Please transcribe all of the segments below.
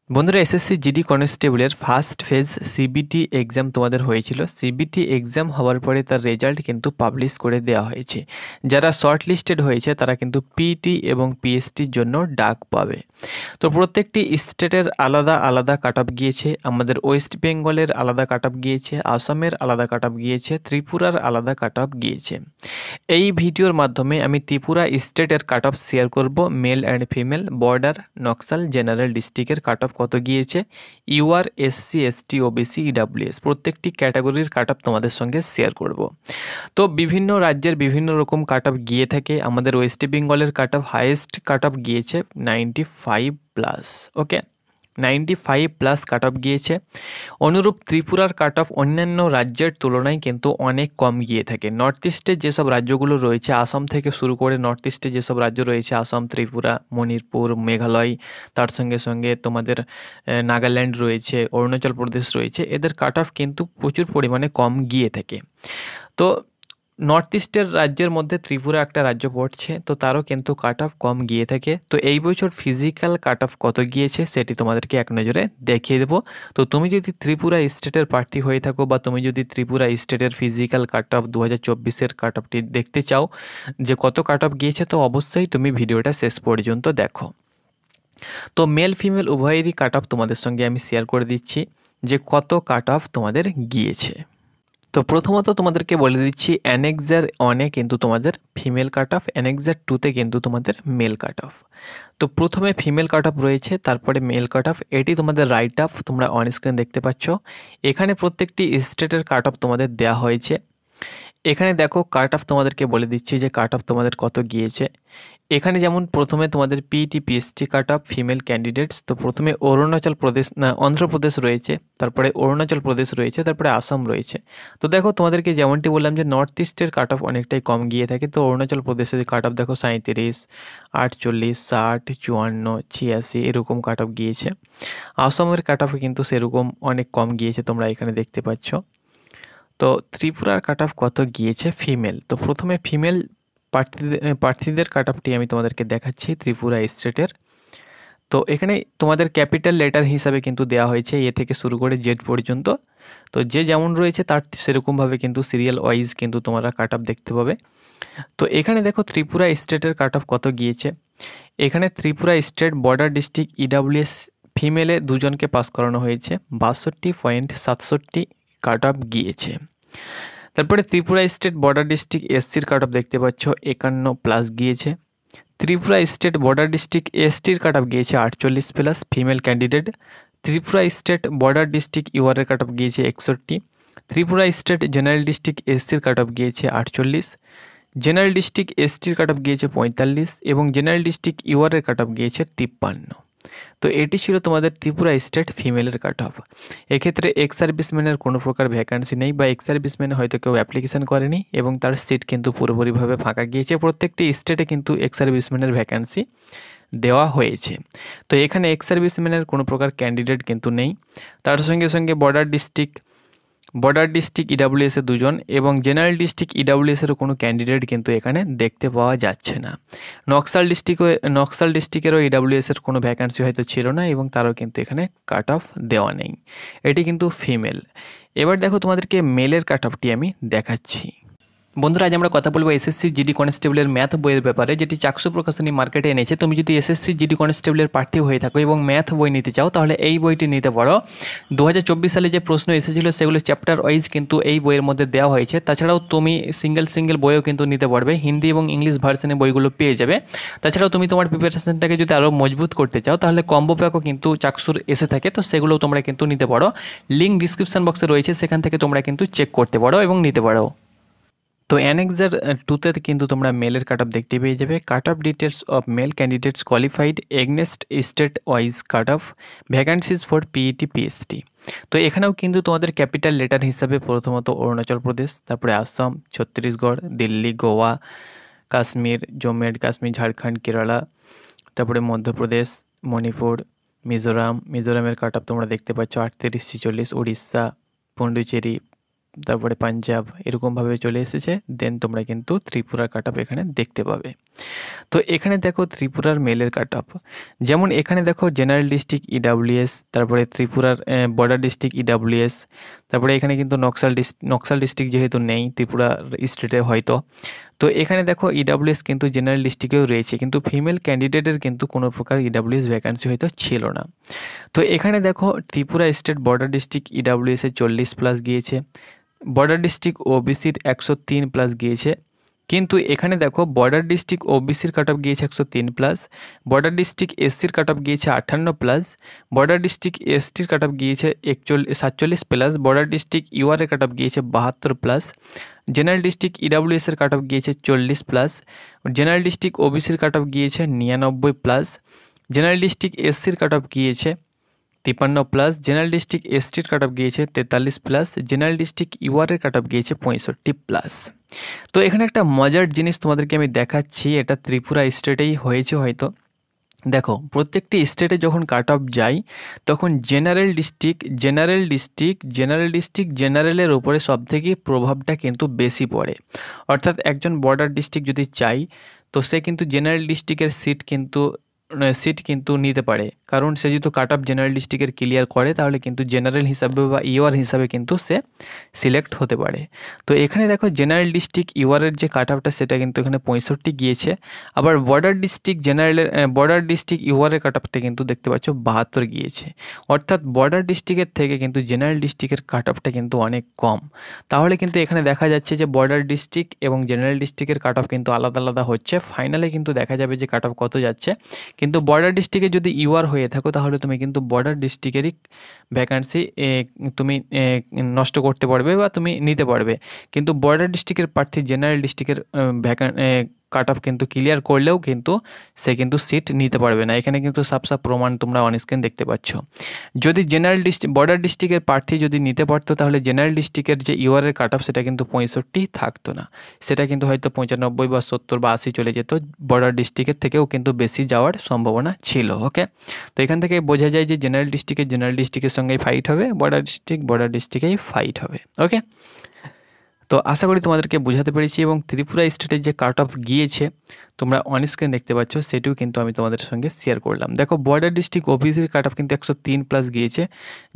বন্ধুরা, SSC GD কনস্টেবলের first phase CBT exam তোমাদের হয়েছিল। সিবিটি এক্সাম হওয়ার পরে তার রেজাল্ট কিন্তু পাবলিশ করে দেওয়া হয়েছে। যারা শর্ট লিস্টেড হয়েছে তারা কিন্তু পিটি এবং পিএসটির জন্য ডাক পাবে। তো প্রত্যেকটি স্টেটের আলাদা আলাদা কাট অফ গিয়েছে। আমাদের ওয়েস্ট বেঙ্গলের আলাদা কাট অফ গিয়েছে, আসামের আলাদা কাট অফ গিয়েছে, ত্রিপুরার আলাদা কাট অফ গিয়েছে। এই ভিডিওর মাধ্যমে আমি ত্রিপুরা স্টেটের কাট অফ শেয়ার করব। Male and female, border, Naxal, general ডিস্ট্রিক্টের কাট অফ কত গিয়েছে, UR, SC, ST, OBC, EWS প্রত্যেকটি ক্যাটাগরির কাট অফ তোমাদের সঙ্গে শেয়ার করব। তো বিভিন্ন রাজ্যের বিভিন্ন রকম কাট অফ গিয়ে থাকে। আমাদের ওয়েস্ট বেঙ্গলের কাট অফ হাইয়েস্ট কাট অফ গিয়েছে 95+। ওকে, 95+ কাট অফ গিয়েছে। অনুরূপ ত্রিপুরার কাট অফ অন্যান্য রাজ্যের তুলনায় কিন্তু অনেক কম গিয়ে থাকে। নর্থ ইস্টের যেসব রাজ্যগুলো রয়েছে, আসাম থেকে শুরু করে নর্থ ইস্টে যেসব রাজ্য রয়েছে, আসাম, ত্রিপুরা, মণিপুর, মেঘালয়, তার সঙ্গে সঙ্গে তোমাদের নাগাল্যান্ড রয়েছে, অরুণাচল প্রদেশ রয়েছে, এদের কাট অফ কিন্তু প্রচুর পরিমাণে কম গিয়ে থাকে। তো নর্থ ইস্টের রাজ্যের মধ্যে ত্রিপুরা একটা রাজ্য পড়ছে, তো তারও কিন্তু কাট অফ কম গিয়ে থাকে। তো এই বছর ফিজিক্যাল কাট অফ কত গিয়েছে সেটি তোমাদেরকে এক নজরে দেখিয়ে দেবো। তো তুমি যদি ত্রিপুরা স্টেটের প্রার্থী হয়ে থাকো বা তুমি যদি ত্রিপুরা স্টেটের ফিজিক্যাল কাট অফ 2024-এর কাট অফটি দেখতে চাও যে কত কাট অফ গিয়েছে, তো অবশ্যই তুমি ভিডিওটা শেষ পর্যন্ত দেখো। তো মেল ফিমেল উভয়েরই কাট অফ তোমাদের সঙ্গে আমি শেয়ার করে দিচ্ছি যে কত কাট অফ তোমাদের গিয়েছে। তো প্রথমত তোমাদেরকে বলে দিচ্ছি, অ্যানেক্সার 1-এ কিন্তু তোমাদের ফিমেল কাট অফ, অ্যানেক্সার 2-তে কিন্তু তোমাদের মেল কাট অফ। তো প্রথমে ফিমেল কাট অফ রয়েছে, তারপরে মেল কাট অফ। এটি তোমাদের রাইট অফ, তোমরা অন স্ক্রিন দেখতে পাচ্ছ। এখানে প্রত্যেকটি স্টেটের কাট অফ তোমাদের দেওয়া হয়েছে। এখানে দেখো কাট অফ তোমাদেরকে বলে দিচ্ছি যে কাট অফ তোমাদের কত গিয়েছে। এখানে যেমন প্রথমে তোমাদের PET PST cut off female candidates, তো প্রথমে অরুণাচল প্রদেশ না অন্ধ্রপ্রদেশ রয়েছে, তারপরে অরুণাচল প্রদেশ রয়েছে, তারপরে আসাম রয়েছে। তো দেখো তোমাদেরকে যেমনটি বললাম যে নর্থ ইস্টের কাট অফ অনেকটাই কম গিয়ে থাকে। তো অরুণাচল প্রদেশের কাট অফ দেখো 37, 48, 60, 54, 86 এরকম কাট অফ গিয়েছে। আসামের কাট অফ কিন্তু সেরকম অনেক কম গিয়েছে, তোমরা এখানে দেখতে পাচ্ছ। তো ত্রিপুরার কাট অফ কত গিয়েছে ফিমেল, তো প্রথমে ফিমেল প্রার্থীদের কাট অফটি আমি তোমাদেরকে দেখাচ্ছি ত্রিপুরা স্টেটের। তো এখানে তোমাদের ক্যাপিটাল লেটার হিসাবে কিন্তু দেওয়া হয়েছে এ থেকে শুরু করে জেড পর্যন্ত। তো যে যেমন রয়েছে তার সেরকমভাবে কিন্তু সিরিয়াল ওয়াইজ কিন্তু তোমরা কাট অফ দেখতে পাবে। তো এখানে দেখো ত্রিপুরা স্টেটের কাট অফ কত গিয়েছে। এখানে Tripura state border district EWS ফিমেলে দুজনকে পাস করানো হয়েছে, 62.67 কাট অফ গিয়েছে। তারপরে ত্রিপুরা স্টেট বর্ডার ডিস্ট্রিক্ট এসসির কাট অফ দেখতে পাচ্ছ 51+ গিয়েছে। ত্রিপুরা স্টেট বর্ডার ডিস্ট্রিক্ট এসটির কাট অফ গিয়েছে 48+ female candidate. Tripura state border district ইউআরের কাট অফ গিয়েছে 61। ত্রিপুরা স্টেট জেনারেল ডিস্ট্রিক্ট এসসির কাট অফ গিয়েছে 48। জেনারেল ডিস্ট্রিক্ট এসটির কাট অফ গিয়েছে 45 এবং জেনারেল ডিস্ট্রিক্ট ইউআরের কাট অফ গিয়েছে 53। তো এটি ছিল তোমাদের ত্রিপুরা স্টেট ফিমেলের কাট অফ। এক্ষেত্রে এক্স সার্ভিসম্যানের কোনো প্রকার ভ্যাকান্সি নেই বা এক্স সার্ভিসম্যান হয়তো কেউ অ্যাপ্লিকেশন করেনি এবং তার সিট কিন্তু পুরোপুরিভাবে ফাঁকা গিয়েছে। প্রত্যেকটি স্টেটে কিন্তু এক্স সার্ভিসম্যানের ভ্যাকান্সি দেওয়া হয়েছে। তো এখানে এক্স সার্ভিসম্যানের কোনো প্রকার ক্যান্ডিডেট কিন্তু নেই। তার সঙ্গে সঙ্গে বর্ডার ডিস্ট্রিক্ট ইডাব্লিউএসে দুজন এবং জেনারেল ডিস্ট্রিক্ট ইডাব্লিউএসেরও কোনো ক্যান্ডিডেট কিন্তু এখানে দেখতে পাওয়া যাচ্ছে না। নকশাল ডিস্ট্রিক্টেরও ইডাব্লিউএসের কোনো ভ্যাকান্সি হয়তো ছিল না এবং তারও কিন্তু এখানে কাট অফ দেওয়া নেই। এটি কিন্তু ফিমেল। এবার দেখো তোমাদেরকে মেলের কাট অফটি আমি দেখাচ্ছি। বন্ধুরা, আজ আমরা কথা বলবো এসএসসি জিডি কনস্টেবলের ম্যাথ বইয়ের ব্যাপারে, যেটি চাকসু প্রকাশনী মার্কেটে এনেছে। তুমি যদি এসএসসি জিডি কনস্টেবলের প্রার্থী হয়ে থাকো এবং ম্যাথ বই নিতে চাও তাহলে এই বইটি নিতে পারো। 2024 সালে যে প্রশ্ন এসেছিল সেগুলো চ্যাপ্টার ওয়াইজ কিন্তু এই বইয়ের মধ্যে দেওয়া হয়েছে। তাছাড়াও তুমি সিঙ্গেল বইও কিন্তু নিতে পারবে, হিন্দি এবং ইংলিশ ভার্সনে বইগুলো পেয়ে যাবে। তাছাড়াও তুমি তোমার প্রিপারেশনটাকে যদি আরও মজবুত করতে চাও তাহলে কম্বো প্যাকও কিন্তু চাকসুর এসে থাকে, তো সেগুলোও তোমরা কিন্তু নিতে পারো। লিঙ্ক ডিসক্রিপশন বক্সে রয়েছে, সেখান থেকে তোমরা কিন্তু চেক করতে পারো এবং নিতে পারো। তো অ্যানেক্সার 2-তে কিন্তু তোমরা মেলের কাট অফ দেখতে পেয়ে যাবে। Cut off details of mail candidates qualified against state wise cut off vacancies for PET PST. তো এখানেও কিন্তু তোমাদের ক্যাপিটাল লেটার হিসাবে প্রথমত অরুণাচল প্রদেশ, তারপরে আসাম, ছত্তিশগড়, দিল্লি, গোয়া, কাশ্মীর, জম্মু অ্যান্ড কাশ্মীর, ঝাড়খণ্ড, কেরালা, তারপরে মধ্যপ্রদেশ, মণিপুর, মিজোরামের কাট অফ তোমরা দেখতে পাচ্ছ 38, 46, উড়িষ্যা, পন্ডিচেরি, তারপরে পাঞ্জাব এরকমভাবে চলে এসেছে। দেন তোমরা কিন্তু ত্রিপুরার কাট অফ এখানে দেখতে পাবে। তো এখানে দেখো ত্রিপুরার মেলের কাট অফ, যেমন এখানে দেখো জেনারেল ডিস্ট্রিক্ট ইডাব্লিউএস, তারপরে ত্রিপুরার বর্ডার ডিস্ট্রিক্ট ইডাব্লিউএস, তারপরে এখানে কিন্তু নকশাল ডিস্ট্রিক্ট যেহেতু নেই ত্রিপুরা স্টেটে হয়তো, তো এখানে দেখো ইডাব্লিউএস কিন্তু জেনারেল ডিস্ট্রিক্টেও রয়েছে, কিন্তু ফিমেল ক্যান্ডিডেটের কিন্তু কোনো প্রকার ইডাব্লিউএস ভ্যাকান্সি হয়তো ছিল না। তো এখানে দেখো ত্রিপুরা স্টেট বর্ডার ডিস্ট্রিক্ট ইডাব্লিউএসে 40+ গিয়েছে, বর্ডার ডিস্ট্রিক্ট ওবিসির 103+ গিয়েছে, কিন্তু এখানে দেখো বর্ডার ডিস্ট্রিক্ট ওবিসির কাট অফ গিয়েছে 103+, বর্ডার ডিস্ট্রিক্ট এসসির কাট অফ গিয়েছে 58+, বর্ডার ডিস্ট্রিক্ট এসটির কাট অফ গিয়েছে 47+, বর্ডার ডিস্ট্রিক্ট ইউআরের কাট অফ গিয়েছে 72+, জেনারেল ডিস্ট্রিক্ট ইডাব্লিউএস এর কাট অফ গিয়েছে 40+, জেনারেল ডিস্ট্রিক্ট ওবিসির কাট অফ গিয়েছে 99+, জেনারেল ডিস্ট্রিক্ট এসসির কাট অফ গিয়েছে 53+, জেনারেল ডিস্ট্রিক্ট এসটির কাট অফ গিয়েছে 43+, জেনারেল ডিস্ট্রিক্ট ইউআরের কাট অফ গিয়েছে 65+। তো এখানে একটা মজার জিনিস তোমাদেরকে আমি দেখাচ্ছি, এটা ত্রিপুরা স্টেটেই হয়েছে হয়তো। দেখো প্রত্যেকটি স্টেটে যখন কাট অফ যায় তখন জেনারেলের উপরে সবথেকে প্রভাবটা কিন্তু বেশি পড়ে। অর্থাৎ একজন বর্ডার ডিস্ট্রিক্ট যদি চাই তো সে কিন্তু জেনারেল ডিস্ট্রিক্টের সিট কিন্তু নিতে পারে, কারণ সে যেহেতু কাট অফ জেনারেল ডিস্ট্রিক্টের ক্লিয়ার করে তাহলে কিন্তু জেনারেল হিসাবে বা ইউআর হিসাবে কিন্তু সে সিলেক্ট হতে পারে। তো এখানে দেখো জেনারেল ডিস্ট্রিক্ট ইউআরের যে কাট অফটা সেটা কিন্তু এখানে 65 গিয়েছে, আবার বর্ডার ডিস্ট্রিক্ট ইউআরের কাট অফটা কিন্তু দেখতে পাচ্ছ 72 গিয়েছে। অর্থাৎ বর্ডার ডিস্ট্রিক্টের থেকে কিন্তু জেনারেল ডিস্ট্রিক্টের কাট অফটা কিন্তু অনেক কম। তাহলে কিন্তু এখানে দেখা যাচ্ছে যে বর্ডার ডিস্ট্রিক্ট এবং জেনারেল ডিস্ট্রিক্টের কাট অফ কিন্তু আলাদা আলাদা হচ্ছে, ফাইনালে কিন্তু দেখা যাবে যে কাট অফ কত যাচ্ছে। কিন্তু বর্ডার ডিস্ট্রিক্টে যদি ইউআর হয়ে থাকো তাহলে তুমি কিন্তু বর্ডার ডিস্ট্রিক্টেরই ভ্যাকান্সি তুমি নষ্ট করতে পারবে বা তুমি নিতে পারবে, কিন্তু বর্ডার ডিস্ট্রিক্টের প্রার্থী জেনারেল ডিস্ট্রিক্টের কাট অফ কিন্তু ক্লিয়ার করলেও কিন্তু সে কিন্তু সিট নিতে পারবে না। এখানে কিন্তু সাফ প্রমাণ তোমরা অন স্ক্রিন দেখতে পাচ্ছ। যদি বর্ডার ডিস্ট্রিক্টের প্রার্থী যদি নিতে পারতো তাহলে জেনারেল ডিস্ট্রিক্টের যে ইউআরের কাট অফ সেটা কিন্তু 65 থাকতো না, সেটা কিন্তু হয়তো 95 বা 70 বা 80 চলে যেত, বর্ডার ডিস্ট্রিক্টের থেকেও কিন্তু বেশি যাওয়ার সম্ভাবনা ছিল। ওকে, তো এখান থেকে বোঝা যায় যে জেনারেল ডিস্ট্রিক্টের সঙ্গেই ফাইট হবে, বর্ডার ডিস্ট্রিক্টেই ফাইট হবে। ওকে, তো আশা করি তোমাদেরকে বোঝাতে পেরেছি, এবং ত্রিপুরা স্টেটের যে কাট অফ গিয়েছে তোমরা অন স্ক্রিন দেখতে পাচ্ছ সেটিও কিন্তু আমি তোমাদের সঙ্গে শেয়ার করলাম। দেখো বর্ডার ডিস্ট্রিক্ট ওবিসির কাট অফ কিন্তু 103+ গিয়েছে,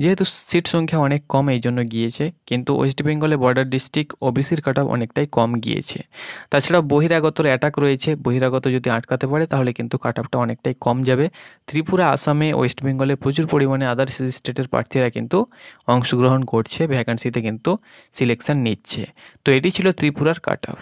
যেহেতু সিট সংখ্যা অনেক কম এই জন্য গিয়েছে, কিন্তু ওয়েস্ট বেঙ্গলে বর্ডার ডিস্ট্রিক্ট ওবিসির কাট অফ অনেকটাই কম গিয়েছে। তাছাড়া বহিরাগতর অ্যাটাক রয়েছে, বহিরাগত যদি আটকাতে পারে তাহলে কিন্তু কাট অফটা অনেকটাই কম যাবে। ত্রিপুরা, আসামে, ওয়েস্ট বেঙ্গলে প্রচুর পরিমাণে আদার্স স্টেটের প্রার্থীরা কিন্তু অংশগ্রহণ করছে, ভ্যাকান্সিতে কিন্তু সিলেকশন নিচ্ছে। তো এটি ছিল ত্রিপুরার কাট অফ।